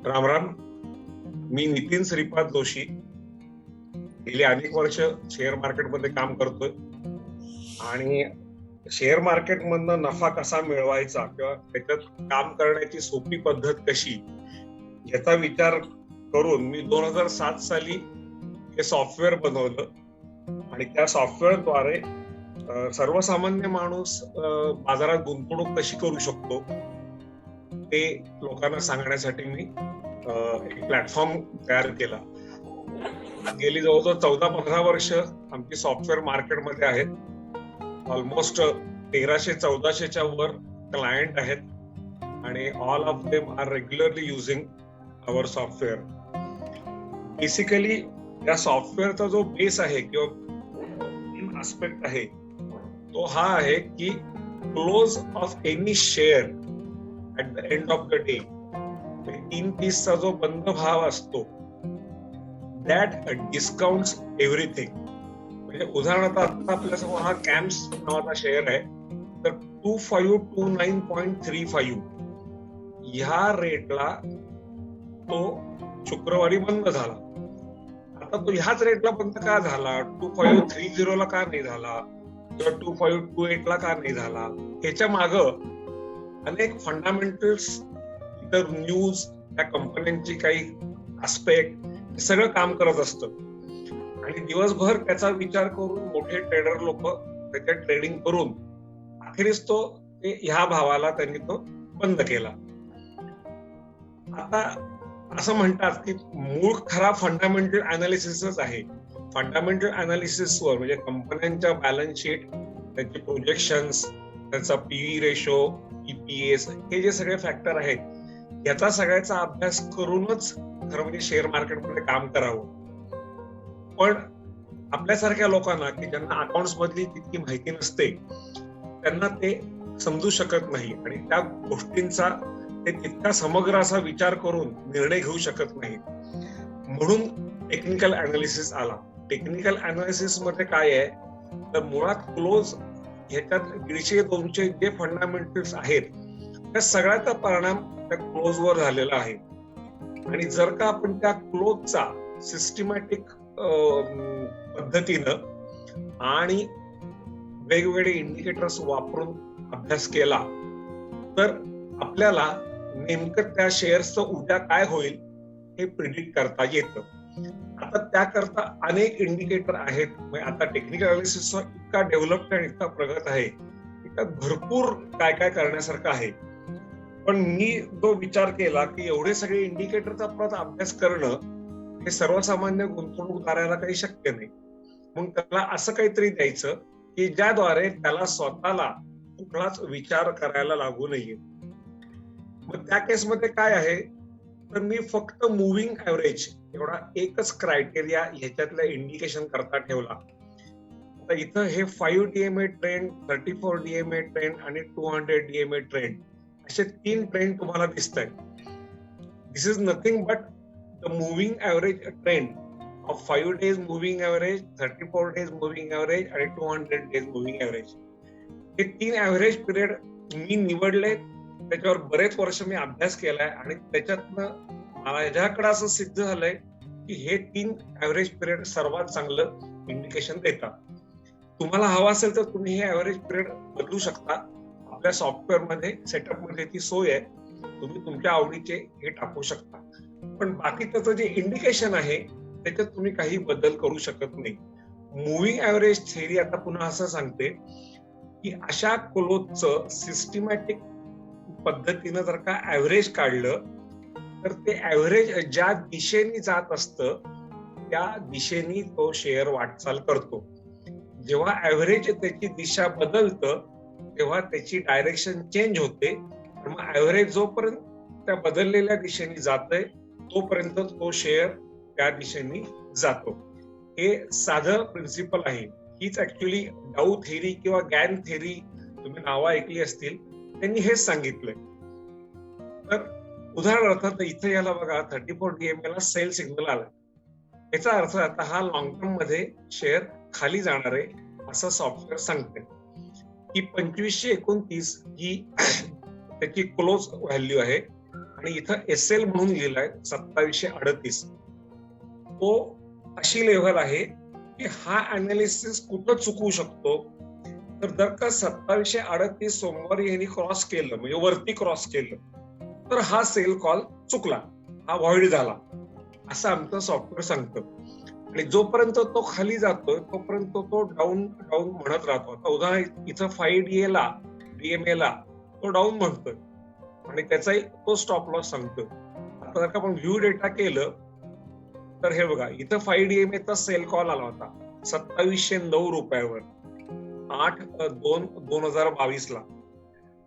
राम राम. मी नितीन श्रीपाद जोशी. गेली अनेक वर्ष शेअर मार्केटमध्ये काम करतोय आणि शेअर मार्केटमधनं नफा कसा मिळवायचा किंवा त्याच्यात काम करण्याची सोपी पद्धत कशी याचा विचार करून मी 2007 साली हे सॉफ्टवेअर बनवलं आणि त्या सॉफ्टवेअरद्वारे सर्वसामान्य माणूस बाजारात गुंतवणूक कशी करू शकतो ते लोकांना सांगण्यासाठी मी एक प्लॅटफॉर्म तयार केला. गेली जवळजवळ 14-15 वर्ष आमची सॉफ्टवेअर मार्केटमध्ये आहेत. ऑलमोस्ट 1300-1400च्या वर क्लायंट आहेत आणि all of them are regularly using our software. Basically या सॉफ्टवेअरचा जो बेस आहे किंवा मेन आस्पेक्ट आहे तो हा आहे की close of any share at the end of the day, 3:30चा जो बंद भाव असतो दॅट डिस्काउंट्स एव्हरीथिंग. म्हणजे उदाहरणार्थ आता आपल्यासमोर हा कॅम्प्स नावाचा शेअर आहे, तर 2529.35 ह्या रेटला तो शुक्रवारी बंद झाला. आता तो ह्याच रेटला बंद का झाला, 2530 ला का नाही झाला किंवा 2528 ला का नाही झाला, ह्याच्या माग अनेक फंडामेंटल्स, इतर न्यूज, त्या कंपन्यांची काही आस्पेक्ट सगळं काम करत असतं आणि दिवसभर त्याचा विचार करून मोठे ट्रेडर लोक त्याच्यात ट्रेडिंग करून अखेरीस तो ह्या भावाला त्यांनी तो बंद केला. आता असं म्हणतात की मूळ खरा फंडामेंटल अनालिसिसच आहे. फंडामेंटल अनालिसिसवर म्हणजे कंपन्यांच्या बॅलन्स शीट, त्यांचे प्रोजेक्शन्स, त्यांचा पीई रेशो, ईपीएस, हे जे सगळे फॅक्टर आहेत याचा सगळ्याचा अभ्यास करूनच खरं म्हणजे शेअर मार्केटमध्ये काम करावं. पण आपल्यासारख्या लोकांना की ज्यांना अकाउंट्स मधली तितकी माहिती नसते त्यांना ते समजू शकत नाही आणि त्या गोष्टींचा ते तितका समग्र असा विचार करून निर्णय घेऊ शकत नाही. म्हणून टेक्निकल अनालिसिस आला. टेक्निकल अनालिसिस मध्ये काय आहे तर मुळात क्लोज ह्याच्यात 150-200 जे फंडामेंटल्स आहेत त्या सगळ्याचा परिणाम त्या क्लोजवर झालेला आहे आणि जर का आपण त्या क्लोजचा सिस्टमॅटिक पद्धतीनं आणि वेगवेगळे इंडिकेटर्स वापरून अभ्यास केला तर आपल्याला नेमकं त्या शेअर्सचं उद्या काय होईल हे प्रिडिक्ट करता येतं. आता त्याकरता अनेक इंडिकेटर आहेत. आता टेक्निकल अनालिसिस इतका डेव्हलप्ड आणि इतका प्रगत आहे की त्यात भरपूर काय काय करण्यासारखं आहे. पण मी जो विचार केला की एवढे सगळे इंडिकेटरचा परत अभ्यास करणं हे सर्वसामान्य गुंतवणूकदाराला काही शक्य नाही. मग त्याला असं काहीतरी द्यायचं की ज्याद्वारे त्याला स्वतःला कुठलाच विचार करायला लागू नये. मग त्या केसमध्ये काय आहे तर मी फक्त मुव्हिंग ऍव्हरेज एवढा एकच क्रायटेरिया ह्याच्यातल्या इंडिकेशन करता ठेवला. आता इथं हे 5 DMA ट्रेंड, 34 DMA ट्रेंड आणि 200 DMA ट्रेंड असे 3 ट्रेंड तुम्हाला दिसत आहेत. This is nothing but the moving average trend of 5 days moving average, 34 days moving average आणि 200 days मुव्हिंग ऍव्हरेज. हे 3 ऍव्हरेज पिरियड मी निवडले. त्याच्यावर बरेच वर्ष मी अभ्यास केलाय आणि त्याच्यातनं माझ्याकडे असं सिद्ध झालंय की हे 3 ऍव्हरेज पिरियड सर्वात चांगलं इंडिकेशन देतात. तुम्हाला हवं असेल तर तुम्ही हे ऍव्हरेज पिरियड बदलू शकता. आपल्या सॉफ्टवेअर मध्ये सेटअप मध्ये ती सोय आहे, तुम्ही तुमच्या आवडीचे हे टाकू शकता. पण बाकी त्याचं जे इंडिकेशन आहे त्याच्यात तुम्ही काही बदल करू शकत नाही. मुव्हिंग ऍव्हरेज थेअरी आता पुन्हा असं सांगते की अशा क्लोजचं सिस्टमॅटिक पद्धतीनं जर का ऍव्हरेज काढलं तर ते ऍव्हरेज ज्या दिशेने जात असतं त्या दिशेने तो शेअर वाटचाल करतो. जेव्हा ऍव्हरेज त्याची दिशा बदलतं तेव्हा त्याची डायरेक्शन चेंज होते. मग ऍव्हरेज जोपर्यंत त्या बदललेल्या दिशेने जातंय तोपर्यंत तो शेअर त्या दिशेने जातो. हे साधं प्रिन्सिपल आहे. हीच ऍक्च्युली डाऊ थेअरी किंवा गॅन थेअरी तुम्ही नावं ऐकली असतील, त्यांनी हेच सांगितलंय. तर उदाहरणार्थ इथे याला बघा 34 DMA ला सेल सिग्नल आला. याचा अर्थ आता हा लॉंग टर्म मध्ये शेअर खाली जाणार आहे असं सॉफ्टवेअर सांगते. ही 2529 ही त्याची क्लोज व्हॅल्यू आहे आणि इथं एसएल म्हणून लिहिलाय 2738. तो अशी लेव्हल आहे की हा अनालिसिस कुठं चुकवू शकतो, तर जर का 2738 सोमवारी यांनी क्रॉस केलं, म्हणजे वरती क्रॉस केलं, तर हा सेल कॉल चुकला, हा व्हॉइड झाला असं आमचं सॉफ्टवेअर सांगतं. आणि जोपर्यंत तो खाली जातोय तोपर्यंत तो डाऊन डाऊन म्हणत राहतो. आता उदाहरण इथं 5DA ला DMA ला तो डाऊन म्हणतोय आणि त्याचाही तो स्टॉप लॉस सांगतोय. आता जर का आपण व्ह्यू डेटा केलं तर हे बघा, इथं 5DMA चा सेल कॉल आला होता 2709 रुपयावर 8/2/2022 ला.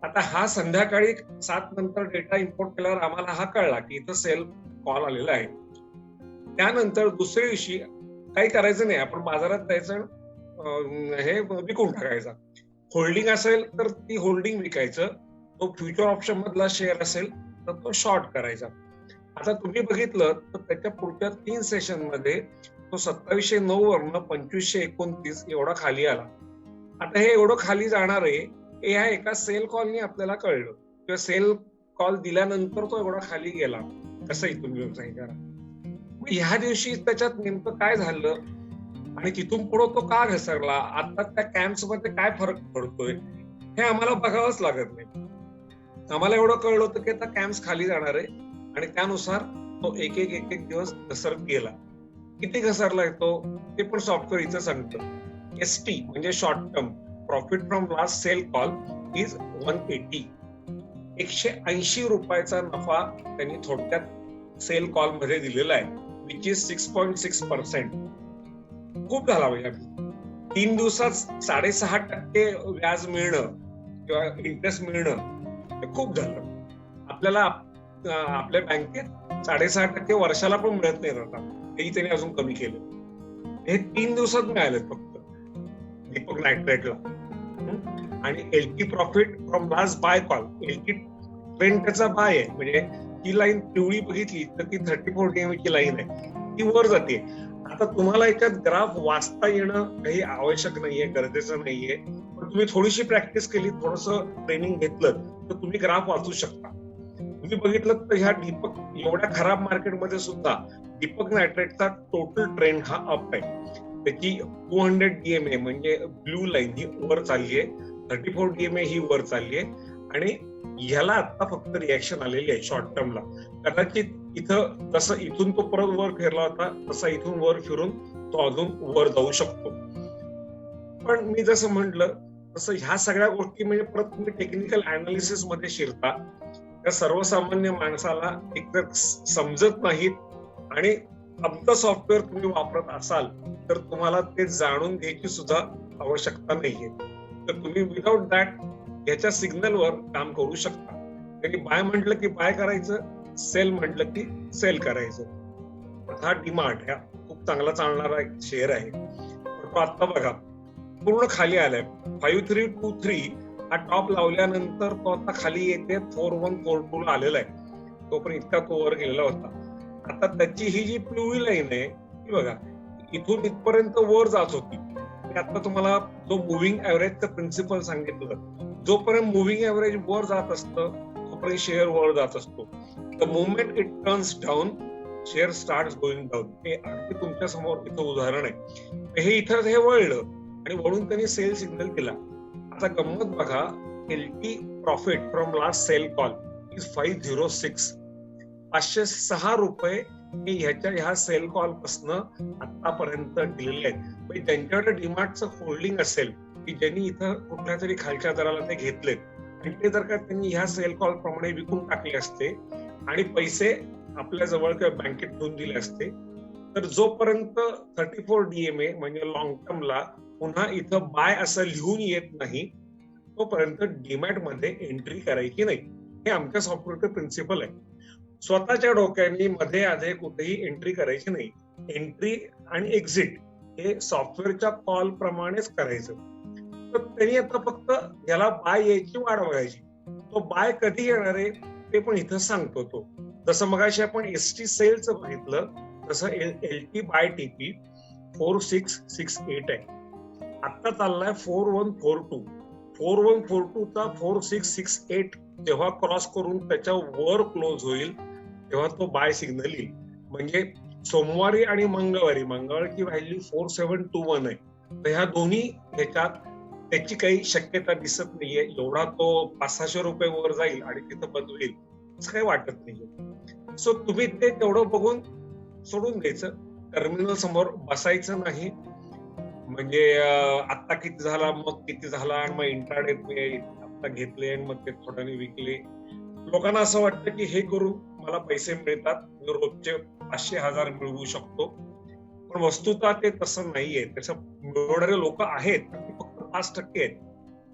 आता हा संध्याकाळी 7 नंतर डेटा इम्पोर्ट केल्यावर आम्हाला हा कळला की इथं सेल कॉल आलेला आहे. त्यानंतर दुसऱ्या दिवशी काही करायचं नाही, आपण बाजारात जायचं हे विकून टाकायचा. होल्डिंग असेल तर ती होल्डिंग विकायचं, तो फ्युचर ऑप्शन मधला शेअर असेल तर तो शॉर्ट करायचा. आता तुम्ही बघितलं तर त्याच्या पुढच्या 3 सेशन मध्ये तो 2709 वरनं 2529 एवढा खाली आला. आता हे एवढं खाली जाणार आहे हे ह्या एका सेल कॉलनी आपल्याला कळलं, किंवा सेल कॉल दिल्यानंतर तो एवढा खाली गेला. कसंही तुम्ही व्यवसाय करा. मग ह्या दिवशी त्याच्यात नेमकं काय झालं आणि तिथून पुढे तो का घसरला, आता त्या कॅम्प्स मध्ये काय फरक पडतोय हे आम्हाला बघावंच लागत नाही. आम्हाला एवढं कळलं होतं की आता कॅम्प्स खाली जाणार आहे आणि त्यानुसार तो एक एक दिवस घसरत गेला. किती घसरलाय तो ते पण सॉफ्टवेअर इथं सांगतं. ST म्हणजे short term profit from last sell call is 180. 180 रुपयाचा नफा त्यांनी थोडक्यात सेल कॉल मध्ये दिलेला आहे, विच इज 6.6%. खूप झाला म्हणजे 3 दिवसात 6.5% व्याज मिळणं किंवा इंटरेस्ट मिळणं खूप झालं. आपल्याला आपल्या बँकेत 6.5% वर्षाला पण मिळत नाही आता, तेही त्यांनी अजून कमी केलं. हे 3 दिवसात मिळाले फक्त दीपक नायट्रेटला. आणि LT profit from last buy call, LT trend त्याचा बाय आहे, म्हणजे ही लाईन पिवळी बघितली तर ती 34 DMA ची लाईन आहे, ती वर जाते. आता तुम्हाला याच्यात ग्राफ वाचता येणं काही आवश्यक नाहीये, गरजेचं नाहीये, पण तुम्ही थोडीशी प्रॅक्टिस केली, थोडस ट्रेनिंग घेतलं तर तुम्ही ग्राफ वाचू शकता. तुम्ही बघितलं तर ह्या दीपक एवढ्या खराब मार्केटमध्ये सुद्धा दीपक नायट्रेटचा टोटल ट्रेंड हा अप आहे. त्याची 200 DMA म्हणजे ब्लू लाईन ही वर चालली आहे, 34 DMA ही वर चालली आहे, आणि ह्याला आता फक्त रिएक्शन आलेली आहे शॉर्ट टर्मला. कदाचित इथं जसं इथून तो परत वर फिरला होता तसा इथून वर फिरून तो अजून वर जाऊ शकतो. पण मी जसं म्हटलं तसं ह्या सगळ्या गोष्टी म्हणजे परत तुम्ही टेक्निकल अनालिसिस मध्ये शिरता, त्या सर्वसामान्य माणसाला एकतर समजत नाहीत, आणि आमचं सॉफ्टवेअर तुम्ही वापरत असाल तर तुम्हाला ते जाणून घ्यायची सुद्धा आवश्यकता नाहीये. तर तुम्ही विदाउट दॅट याच्या सिग्नलवर काम करू शकता. त्यांनी बाय म्हटलं की बाय करायचं, सेल म्हटलं की सेल करायचं. हा डीमार्ट हा खूप चांगला चालणारा एक शेअर आहे, तो आता बघा पूर्ण खाली आलाय. 5323 हा टॉप लावल्यानंतर तो आता खाली येते 4142 ला आलेला आहे. तो पण इतका तो वर गेलेला होता. आता त्याची ही जी पिवळी लाईन आहे ती बघा इथून इथपर्यंत वर जात होती. आता तुम्हाला जो मुव्हिंग ऍव्हरेजचं प्रिन्सिपल सांगितलं, जोपर्यंत मुव्हिंग ऍव्हरेज वर जात असतं तोपर्यंत शेअर वर जात असतो. The moment it turns down share start going down. हे अगदी तुमच्या समोर इथं उदाहरण आहे. हे इथं हे वळलं आणि वळून त्यांनी सेल सिग्नल दिला. आता गंमत बघा, LT profit from last sell call is 506. 506 रुपये हे ह्या सेल कॉल पासून आतापर्यंत दिलेले आहेत. म्हणजे ज्यांच्याकडे डीमार्टचं होल्डिंग असेल की ज्यांनी इथं कुठल्या तरी खालच्या दराला ते घेतलेत, आणि ते जर का त्यांनी ह्या सेल कॉल प्रमाणे विकून टाकले असते आणि पैसे आपल्या जवळ किंवा बँकेत ठेवून दिले असते, तर जोपर्यंत 34 DMA म्हणजे लॉंग टर्मला पुन्हा इथं बाय असं लिहून येत नाही तोपर्यंत डीमॅट मध्ये एंट्री करायची नाही. हे आमच्या सॉफ्टवेअरचं प्रिन्सिपल आहे. स्वतःच्या डोक्याने मध्ये आधे कुठेही एंट्री करायची नाही. एंट्री आणि एक्झिट हे सॉफ्टवेअरच्या कॉल प्रमाणेच करायचं. तर त्यांनी आता फक्त याला बाय यायची वाट बघायची. तो बाय कधी येणार आहे ते पण इथं सांगतो तो. जसं मगाशी आपण ST सेलचं बघितलं तसं LT बाय TP 4668 आहे. आता चाललाय 4142. 4142 चा 4668 जेव्हा क्रॉस करून त्याच्या वर क्लोज होईल तेव्हा तो बाय सिग्नल येईल. म्हणजे सोमवारी आणि मंगळवारची व्हॅल्यू 4721 आहे. तर ह्या दोन्ही ह्याच्यात त्याची काही शक्यता दिसत नाहीये. एवढा तो 500-600 रुपये वर जाईल आणि तिथं बदलेल असं काही वाटत नाहीये. सो तुम्ही ते तेवढं बघून सोडून द्यायचं. टर्मिनल समोर बसायचं नाही. म्हणजे आता किती झाला मग किती झाला आणि मग इंट्राडे आता घेतले आणि मग ते थोड्याने विकले. लोकांना असं वाटतं की हे करून मला पैसे मिळतात, रोजचे 500-1000 मिळवू शकतो. पण वस्तुतः ते तसं नाहीये. त्याचं मिळवणारे लोक आहेत ते फक्त 5% आहेत.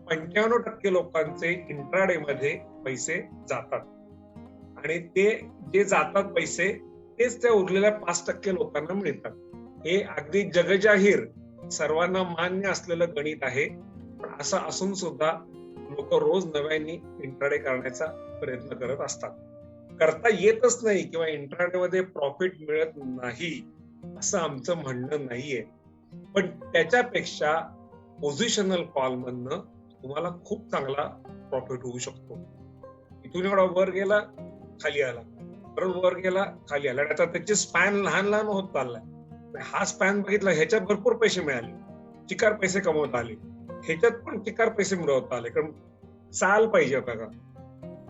95% लोकांचे इंट्राडे मध्ये पैसे जातात आणि ते जे जातात पैसे तेच त्या उरलेल्या 5% लोकांना मिळतात. हे अगदी जगजाहीर सर्वांना मान्य असलेलं गणित आहे. पण असं असून सुद्धा लोक रोज नव्याने इंट्राडे करण्याचा प्रयत्न करत असतात. करता येतच नाही किंवा इंट्राडे मध्ये प्रॉफिट मिळत नाही असं आमचं म्हणणं नाहीये. पण त्याच्यापेक्षा पोझिशनल कॉल मधनं तुम्हाला खूप चांगला प्रॉफिट होऊ शकतो. इथून एवढा वर गेला खाली आला, परत वर गेला खाली आला. आता त्याचे स्पॅन लहान लहान होत चाललाय. हा स्पॅन बघितला, ह्याच्यात भरपूर पैसे मिळाले, चिकार पैसे कमवता आले. ह्याच्यात पण चिकार पैसे मिळवता आले. कारण चाल पाहिजे बघा.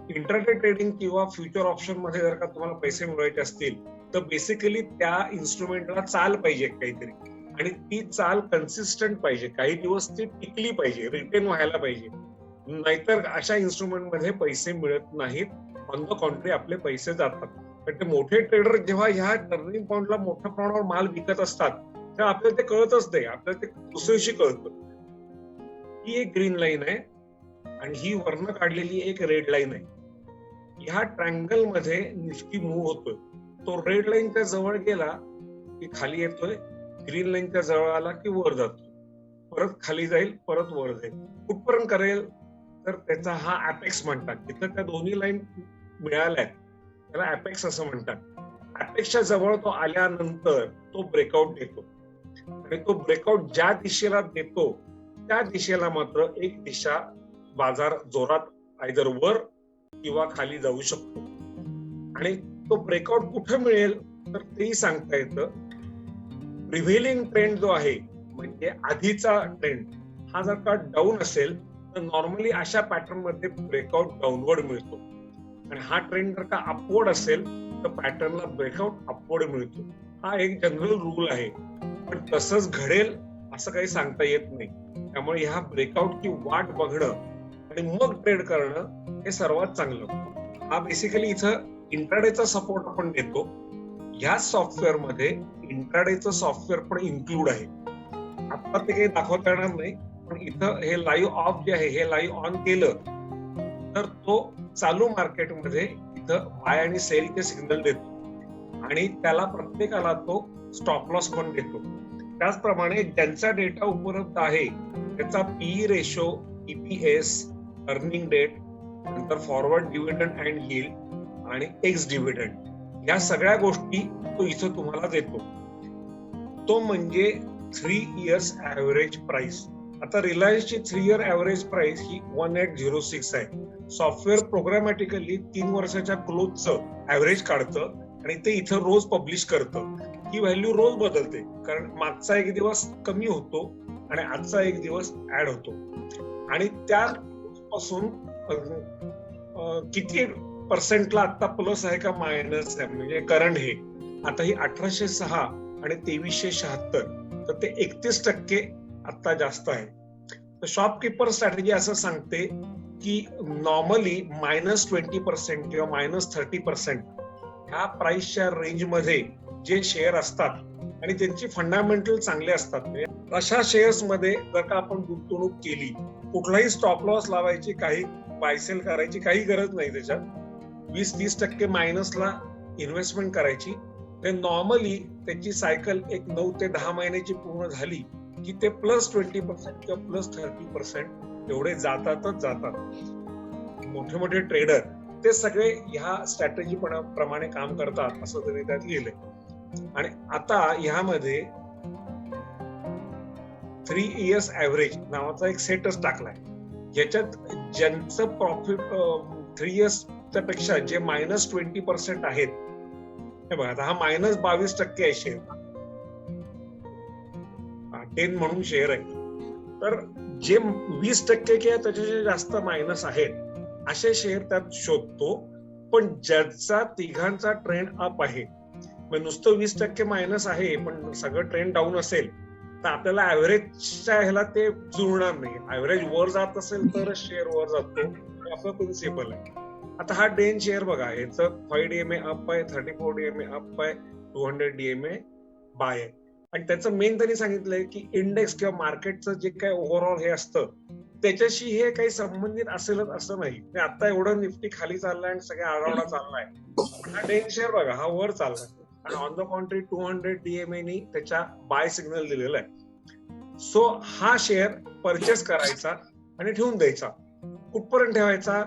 इंट्राडे ट्रेडिंग किंवा फ्युचर ऑप्शन मध्ये जर का तुम्हाला पैसे मिळवायचे असतील तर बेसिकली त्या इन्स्ट्रुमेंटला चाल पाहिजे काहीतरी, आणि ती चाल कन्सिस्टंट पाहिजे. काही दिवस ती टिकली पाहिजे, रिटेन व्हायला पाहिजे. नाहीतर अशा इन्स्ट्रुमेंट मध्ये पैसे मिळत नाहीत. ऑन द कॉन्ट्री आपले पैसे जातात. पण ते मोठे ट्रेडर जेव्हा ह्या टर्निंग पॉइंटला मोठ्या प्रमाणावर माल विकत असतात तेव्हा आपल्याला ते कळतच नाही. आपल्याला ते दुसऱ्याशी कळतं. ही एक ग्रीन लाईन आहे आणि ही वर्ण काढलेली एक रेड लाईन आहे. ह्या ट्रँगल मध्ये निफ्टी मूव्ह होतोय. तो रेड लाईनच्या जवळ गेला की खाली येतोय, ग्रीन लाईनच्या जवळ आला की वर जातो, परत खाली जाईल, परत वर जाईल. कुठपर्यंत करेल तर त्याचा हा अपेक्स म्हणतात. तिथं त्या दोन्ही लाईन मिळाल्या त्याला अपेक्स असं म्हणतात. अपेक्सच्या जवळ तो आल्यानंतर तो ब्रेकआउट देतो आणि तो ब्रेकआउट ज्या दिशेला देतो त्या दिशेला मात्र एक दिशा बाजार जोरात आयदर वर किंवा खाली जाऊ शकतो. आणि तो ब्रेकआउट कुठं मिळेल तर तेही सांगता येतं. प्रिव्हेलिंग ट्रेंड जो आहे म्हणजे आधीचा ट्रेंड हा जर का डाऊन असेल तर नॉर्मली अशा पॅटर्न मध्ये ब्रेकआउट डाऊनवर्ड मिळतो. आणि हा ट्रेंड जर का अपवर्ड असेल तर पॅटर्नला ब्रेकआउट अपवर्ड मिळतो. हा एक जनरल रूल आहे. पण तसंच घडेल असं काही सांगता येत नाही. त्यामुळे ह्या ब्रेकआउटची वाट बघणं आणि मग ट्रेड करणं हे सर्वात चांगलं. हा बेसिकली इथं इंट्राडेचा सपोर्ट आपण देतो. ह्या सॉफ्टवेअर मध्ये इंट्राडेचं सॉफ्टवेअर पण इन्क्लूड आहे. आता ते काही दाखवता येणार नाही, पण इथं हे लाईव्ह ऑफ जे आहे हे लाईव्ह ऑन केलं तर तो चालू मार्केटमध्ये इथं बाय आणि सेलचे सिग्नल देतो आणि त्याला प्रत्येकाला तो स्टॉप लॉस पण देतो. त्याचप्रमाणे ज्यांचा डेटा उपलब्ध आहे त्याचा PE ratio, EPS, earning date, नंतर फॉरवर्ड डिव्हिडंड अँड यील्ड आणि एक्स डिव्हिडंड या सगळ्या गोष्टी तो इथं तुम्हाला देतो. तो म्हणजे 3 इयर्स ऍव्हरेज प्राइस. आता रिलायन्सची 3 इयर ऍव्हरेज प्राइस ही 1806 आहे. सॉफ्टवेअर प्रोग्रामॅटिकली 3 वर्षाच्या क्लोजचं ऍव्हरेज काढतं आणि ते इथं रोज पब्लिश करतं. ही व्हॅल्यू रोज बदलते कारण मागचा एक दिवस कमी होतो आणि आजचा एक दिवस ऍड होतो. आणि त्यापासून किती पर्सेंटला आता प्लस आहे का मायनस आहे म्हणजे करंट हे आता ही 1806 आणि 2376 तर ते 31% आता जास्त आहे. तर शॉपकीपर स्ट्रॅटेजी असं सांगते की नॉर्मली -20% किंवा -30% ह्या प्राइसच्या रेंजमध्ये जे शेअर असतात आणि त्यांची फंडामेंटल चांगले असतात अशा शेअर्स मध्ये जर का आपण गुंतवणूक केली, कुठलाही स्टॉप लॉस लावायची, काही बाय सेल करायची काही गरज नाही. त्याच्यात 20-30% मायनसला इन्व्हेस्टमेंट करायची. ते नॉर्मली त्याची सायकल एक 9 ते 10 महिन्याची पूर्ण झाली की ते +20% किंवा +30% एवढे जातातच जातात. मोठे मोठे ट्रेडर ते सगळे ह्या स्ट्रॅटेजी प्रमाणे काम करतात असं तरी त्यात लिहिलंय. आणि आता ह्यामध्ये 3 इयर्स ऍव्हरेज नावाचा एक सेटच टाकलाय. याच्यात ज्यांचं प्रॉफिट 3 इयर्सच्या पेक्षा जे -20% आहेत, हे बघा आता हा -22% आहे शेअर, 10 म्हणून शेअर आहे. तर जे 20% किंवा त्याच्याशी जास्त मायनस आहेत असे शेअर त्यात शोधतो. पण ज्याचा तिघांचा ट्रेंड अप आहे, नुसतं 20% मायनस आहे पण सगळं ट्रेंड डाऊन असेल, तर आपल्याला ऍव्हरेजच्या ह्याला ते जुळणार नाही. ऍव्हरेज वर जात असेल तर शेअर वर जातो, आपलं प्रिन्सिपल आहे. आता हा डेन शेअर बघा, याचं 5 DMA अप आहे, 34 DMA अप आहे, 200 DMA बाय आहे. आणि त्याचं मेन त्यांनी सांगितलंय की इंडेक्स किंवा मार्केटचं जे काही ओव्हरऑल हे असतं त्याच्याशी हे काही संबंधित असेलच असं नाही. आता एवढं निफ्टी खाली चाललाय आणि सगळ्या आरडाओरडा चाललाय, हा डेन शेअर बघा हा वर चाललाय आणि ऑन द कॉन्ट्री 200 DMA नी त्याच्या बाय सिग्नल दिलेला आहे. सो हा शेअर परचेस करायचा आणि ठेवून द्यायचा. कुठपर्यंत ठेवायचा?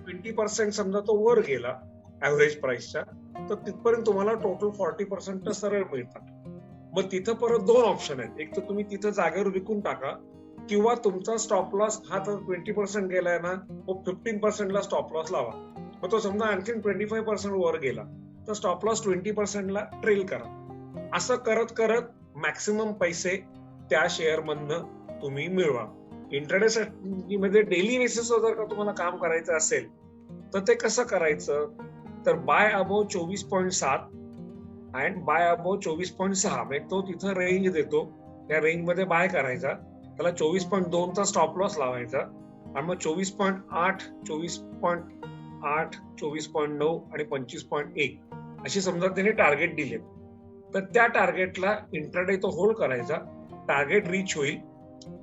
20% समजा तो वर गेला ऍव्हरेज प्राइसच्या, तर तिथपर्यंत तुम्हाला टोटल 40% सरळ मिळतात. मग तिथं परत 2 ऑप्शन आहेत. एक तर तुम्ही तिथं जागेवर विकून टाका, किंवा तुमचा स्टॉप लॉस हा तर 20% गेलाय ना, तो 15% ला स्टॉप लॉस लावा. मग तो समजा आणखी 25% वर गेला तर स्टॉप लॉस 20% ला ट्रेल करा. असं करत करत मॅक्सिमम पैसे त्या शेअर मधनं तुम्ही मिळवा. इंट्राडे मध्ये डेली बेसिसवर जर का तुम्हाला काम करायचं असेल तर ते कसं करायचं? तर buy above 24.7 and buy above 24.6, म्हणजे तो तिथं रेंज देतो, त्या रेंज मध्ये बाय करायचा, त्याला 24.2 चा स्टॉप लॉस लावायचा आणि मग 24.8, 24.8, 24.9 आणि 25.1 अशी समजा त्याने टार्गेट दिले, तर त्या टार्गेटला इंट्राडे तो होल्ड करायचा. टार्गेट रीच होईल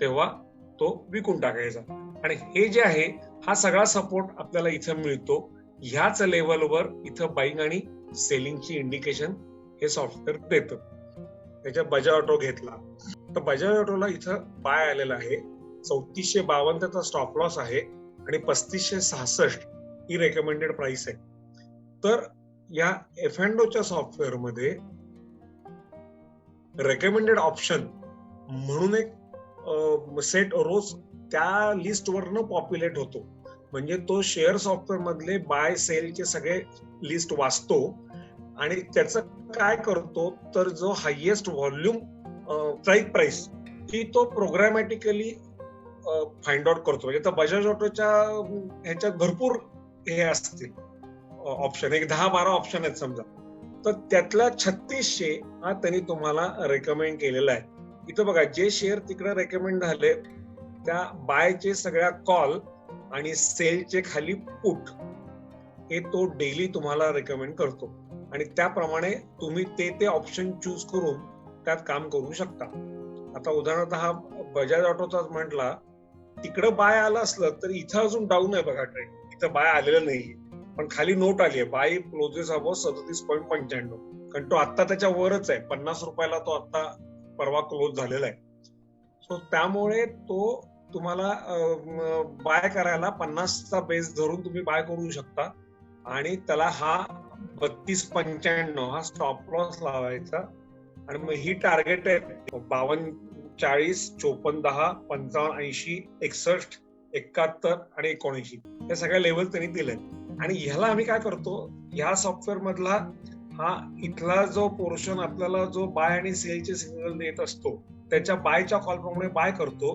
तेव्हा तो विकून टाकायचा. आणि हे जे आहे हा सगळा सपोर्ट आपल्याला इथं मिळतो. ह्याच लेवलवर इथं बाईंग आणि सेलिंगची इंडिकेशन हे सॉफ्टवेअर देतं. त्याच्यात बजाज ऑटो घेतला तर बजाज ऑटोला इथं बाय आलेला आहे, 3452 त्याचा स्टॉप लॉस आहे आणि 3566 ही रेकमेंडेड प्राइस आहे. तर या F&Oच्या सॉफ्टवेअर मध्ये रेकमेंडेड ऑप्शन म्हणून एक सेट रोज त्या लिस्टवरनं पॉप्युलेट होतो. म्हणजे तो शेअर सॉफ्टवेअर मधले बाय सेलचे सगळे लिस्ट वाचतो आणि त्याचं काय करतो, तर जो हायएस्ट व्हॉल्यूम स्ट्राईक प्राइस ती तो प्रोग्रामॅटिकली फाइंड आउट करतो. म्हणजे तर बजाज ऑटोच्या ह्याच्यात भरपूर हे असतील ऑप्शन, एक 10-12 ऑप्शन आहेत समजा, तर त्यातला 3600 हा त्यांनी तुम्हाला रेकमेंड केलेला आहे. इथं बघा जे शेअर तिकडे रेकमेंड झाले त्या बायचे सगळ्या कॉल आणि सेलचे खाली पुट हे तो डेली तुम्हाला रेकमेंड करतो आणि त्याप्रमाणे तुम्ही ते ऑप्शन चूज करून त्यात काम करू शकता. आता उदाहरणार्थ हा बजाज ऑटोचाच म्हटला, तिकडं बाय आलं असलं तर इथं अजून डाऊन आहे बघा ट्रेंड, इथं बाय आलेलं नाहीये, पण खाली नोट आली आहे बाय क्लोजेस अबोव 37.95, कारण तो आता त्याच्या वरच आहे. 50 रुपयाला तो आता परवा क्लोज झालेला आहे. सो त्यामुळे तो तुम्हाला बाय करायला 50चा बेस धरून तुम्ही बाय करू शकता आणि त्याला हा 32.95 हा स्टॉप लॉस लावायचा आणि मग ही टार्गेट आहे 52, 40, 54, 10, 55, 80, 61, 71 आणि 79 या सगळ्या लेवल त्यांनी दिले. आणि ह्याला आम्ही काय करतो, ह्या सॉफ्टवेअर मधला हा इथला जो पोर्शन आपल्याला जो बाय आणि सेलचे सिग्नल देत असतो त्याच्या बायच्या कॉल प्रमाणे बाय करतो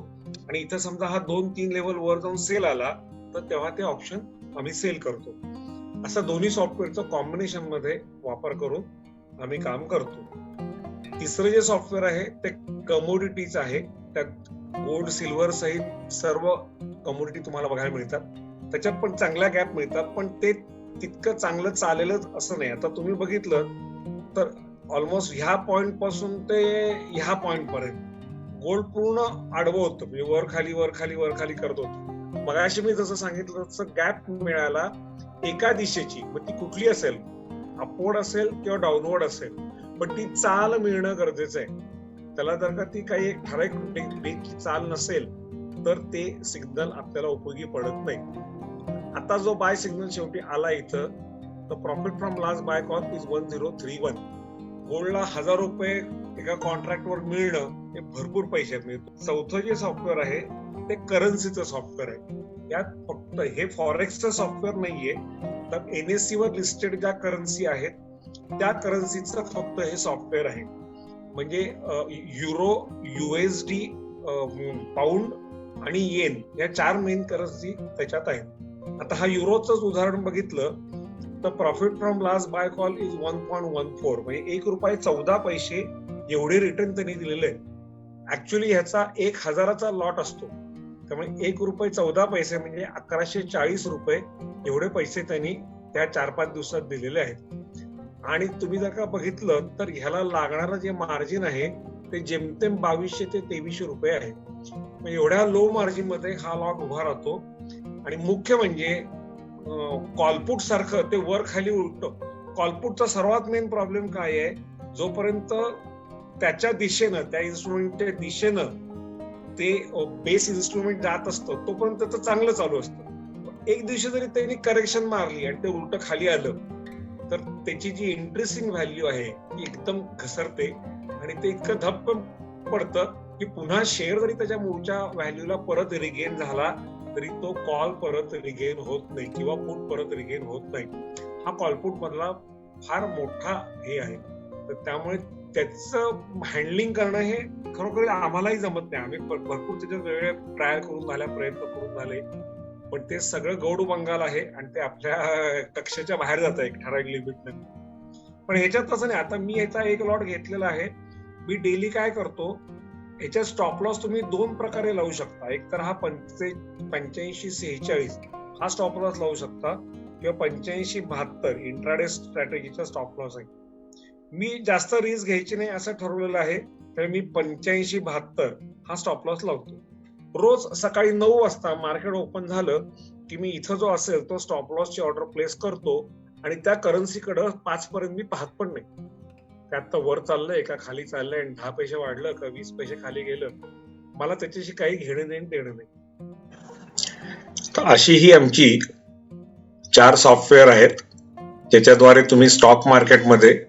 आणि इथं समजा हा 2-3 लेवल वर जाऊन सेल आला तर तेव्हा ते ऑप्शन आम्ही सेल करतो. असं दोन्ही सॉफ्टवेअरचं कॉम्बिनेशन मध्ये वापर करून आम्ही काम करतो. तिसरं जे सॉफ्टवेअर आहे ते कमोडिटीज आहे. त्यात गोल्ड, सिल्वर सहित सर्व कमोडिटी तुम्हाला बघायला मिळतात. त्याच्यात पण चांगल्या गॅप मिळतात, पण ते तितकं चांगलं चालेलच असं नाही. आता तुम्ही बघितलं तर ऑलमोस्ट ह्या पॉइंट पासून ते ह्या पॉइंट पर्यंत गोल्ड पूर्ण आडवं होतं, म्हणजे वर खाली करत होतं. मगाशी मी जसं सांगितलं तसं गॅप मिळाला एका दिशेची, मग ती कुठली असेल, अपवर्ड असेल किंवा डाऊनवर्ड असेल, पण ती चाल मिळणं गरजेचं आहे. त्याला जर का ती काही एक ठराविक चाल नसेल तर ते सिग्नल आपल्याला उपयोगी पडत नाही. आता जो बाय सिग्नल शेवटी आला इथं, तर profit from last buy call is 1031. गोल्डला 1000 रुपये एका कॉन्ट्रॅक्टवर मिळणं हे भरपूर पैशात मिळतो. चौथं जे सॉफ्टवेअर आहे ते करन्सीचं सॉफ्टवेअर आहे. यात फक्त हे फॉरेक्सचं सॉफ्टवेअर नाहीये, तर NSE वर लिस्टेड ज्या करन्सी आहेत त्या करन्सीचं फक्त हे सॉफ्टवेअर आहे. म्हणजे युरो, USD, पाऊंड आणि येन या 4 मेन करन्सी त्याच्यात आहेत. आता हा युरोचंच उदाहरण बघितलं तर profit from last buy call is 1.14, म्हणजे ₹1.14 एवढे रिटर्न त्यांनी दिलेले आहेत. ऍक्च्युअली ह्याचा 1000चा लॉट असतो, त्यामुळे ₹1.14 म्हणजे ₹1140 एवढे पैसे त्यांनी त्या 4-5 दिवसात दिलेले आहेत. आणि तुम्ही जर का बघितलं तर ह्याला लागणारं जे मार्जिन आहे ते जेमतेम ₹2200 ते ₹2300 आहे. एवढ्या लो मार्जिन मध्ये हा लॉट उभा राहतो. आणि मुख्य म्हणजे कॉलपुट सारखं ते वर खाली उलटं. कॉलपुटचा सर्वात मेन प्रॉब्लेम काय आहे, जोपर्यंत त्याच्या दिशेनं, त्या इन्स्ट्रुमेंटच्या दिशेनं ते बेस इन्स्ट्रुमेंट जात असतं तोपर्यंत तर चांगलं चालू असतं. एक दिवशी जरी त्यांनी करेक्शन मारली आणि ते उलट खाली आलं तर त्याची जी इंटरेस्टिंग व्हॅल्यू आहे ती एकदम घसरते आणि ते इतकं धप्प पडतं की पुन्हा शेअर जरी त्याच्या मूळच्या व्हॅल्यूला परत रिगेन झाला तरी तो कॉल परत रिगेन होत नाही किंवा पुट परत रिगेन होत नाही. हा कॉलपुट मधला फार मोठा हे आहे. तर त्यामुळे त्याचं हँडलिंग करणं हे खरोखर आम्हालाही जमत नाही. आम्ही भरपूर त्याच्यात वेळ ट्रायल करून झाल्या, प्रयत्न करून झाले, पण ते सगळं गौड बंगाल आहे आणि ते आपल्या कक्षेच्या बाहेर जातं एक ठराविक लिमिट नंतर. पण ह्याच्यात तसं नाही. आता मी याचा एक लॉट घेतलेला आहे. मी डेली काय करतो, याच्या स्टॉप लॉस तुम्ही 2 प्रकारे लावू शकता. एक तर हा 85-46 हा स्टॉप लॉस लावू शकता किंवा 85-72 इंट्राडे स्ट्रॅटेजीचा स्टॉप लॉस आहे. मी जास्त रिस्क घ्यायची नाही असं ठरवलेलं आहे, तर मी 85-72 हा स्टॉप लॉस लावतो. रोज सकाळी 9 वाजता मार्केट ओपन झालं की मी इथं जो असेल तो स्टॉप लॉसची ऑर्डर प्लेस करतो आणि त्या करन्सीकडे 5 पर्यंत मी पाहत पण नाही. त्यात तर वर चाललंय का खाली चाललंय, 10 पैसे वाढलं का 20 पैसे खाली गेलं, मला त्याच्याशी काही घेणं नाही देणं नाही. तर अशी ही आमची 4 सॉफ्टवेअर आहेत ज्याच्याद्वारे तुम्ही स्टॉक मार्केटमध्ये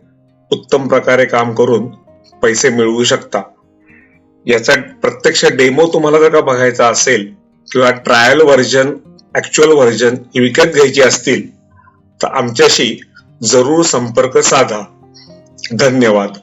उत्तम प्रकारे काम करून पैसे मिळवू शकता. याचा प्रत्यक्ष डेमो तुम्हाला जर का बघायचा असेल किंवा ट्रायल व्हर्जन, ऍक्च्युअल व्हर्जन ही विकत घ्यायची असतील तर आमच्याशी जरूर संपर्क साधा. धन्यवाद.